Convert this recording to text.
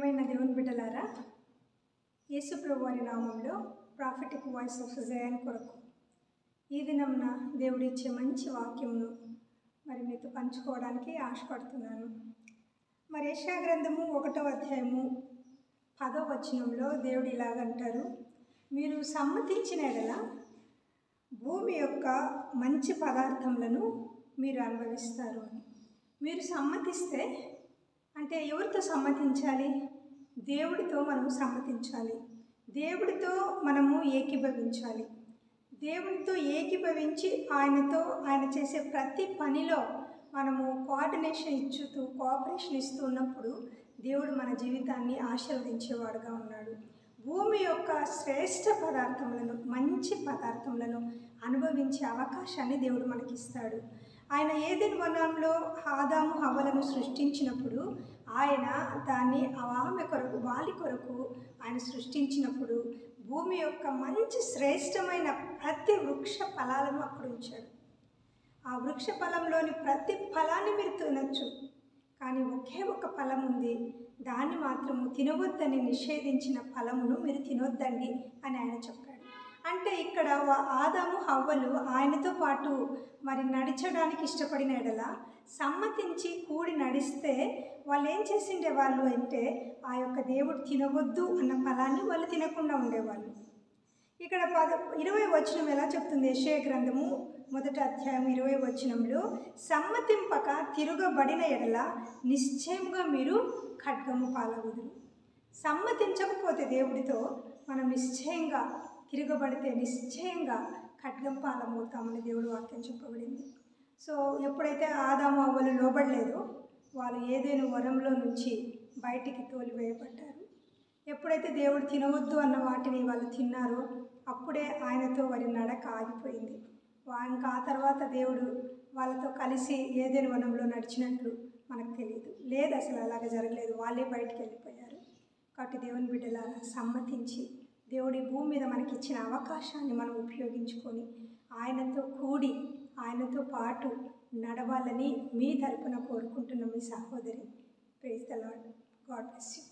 ప్రియమైన దేవుని బిడ్డలారా, యేసు ప్రభు వారి నామంలో ప్రాఫిటిక్ వాయిస్ ఆఫ్ జయాన్ కొరకు ఈ దినమున దేవుడిచ్చే మంచి వాక్యమును మీతో పంచుకోవడానికి ఆశపడుతున్నాను. యెషయా గ్రంథము 1వ అధ్యాయము 10వ వచనంలో దేవుడు ఇలాగంటారు, మీరు సమ్మతించిన ఎడల భూమి యొక్క మంచి పదార్థములను మీరు అనుభవిస్తారు అని. మీరు సమ్మతిస్తే అంటే ఎవరితో సమ్మతించాలి? దేవుడితో మనము సమ్మతించాలి. దేవుడితో మనము ఏకీభవించాలి. దేవుడితో ఏకీభవించి ఆయన చేసే ప్రతి పనిలో మనము కోఆపరేషన్ ఇస్తూ ఉన్నప్పుడు దేవుడు మన జీవితాన్ని ఆశీర్వదించేవాడుగా ఉన్నాడు. భూమి యొక్క శ్రేష్ఠ పదార్థములను, మంచి పదార్థములను అనుభవించే అవకాశాన్ని దేవుడు మనకిస్తాడు. ఆయన ఏదెను వనంలో ఆదాము హవ్వలను సృష్టించినప్పుడు ఆయన దాన్ని ఆమె కొరకు, వాలి కొరకు ఆయన సృష్టించినప్పుడు భూమి యొక్క మంచి శ్రేష్టమైన ప్రతి వృక్ష ఫలాలను అక్కడ ఉంచాడు. ఆ వృక్ష ఫలంలోని ప్రతి ఫలాన్ని మీరు తినొచ్చు, కానీ ఒకే ఒక ఫలం ఉంది, దాన్ని మాత్రము తినవద్దని నిషేధించిన ఫలమును మీరు తినొద్దండి అని ఆయన చెప్పాడు. అంటే ఇక్కడ ఆదాము హవ్వలు ఆయనతో పాటు నడిచడానికి ఇష్టపడిన ఎడల సమ్మతించి కూడి నడిస్తే వాళ్ళు ఏం చేసిండే వాళ్ళు అంటే ఆ యొక్క దేవుడు తినవద్దు అన్న ఫలాన్ని వాళ్ళు తినకుండా ఉండేవాళ్ళు. ఇక్కడ 20వ వచనం ఎలా చెప్తుంది? యెషయా గ్రంథము 1వ అధ్యాయం 20వ వచనంలో, సమ్మతింపక తిరగబడిన ఎడల నిశ్చయంగా మీరు ఖడ్గము పాలగుదురు. సమ్మతించకపోతే దేవుడితో మనం నిశ్చయంగా తిరగబడితే నిశ్చయంగా ఖడ్గం పాలమవుతామని దేవుడు వాక్యం చెప్పబడింది. సో ఎప్పుడైతే ఆదాము అవ్వలు లోబడలేదో వాళ్ళు ఏదైనా వరంలో నుంచి బయటికి తోలివేయబడ్డారు. ఎప్పుడైతే దేవుడు తినవద్దు అన్న వాటిని వాళ్ళు తిన్నారో అప్పుడే ఆయనతో వారి నడక ఆగిపోయింది. ఇంకా ఆ తర్వాత దేవుడు వాళ్ళతో కలిసి ఏదైనా వనంలో నడిచినట్లు మనకు తెలియదు. లేదు, అసలు అలాగ జరగలేదు, వాళ్ళే బయటికి వెళ్ళిపోయారు. కాబట్టి దేవుని బిడ్డలారా, సమ్మతించి దేవుడి భూమి మీద మనకి ఇచ్చిన అవకాశాన్ని మనం ఉపయోగించుకొని ఆయనతో కూడి ఆయనతో పాటు నడవాలని మీ తరపున కోరుకుంటున్న మీ సహోదరి. Praise the Lord. God bless you.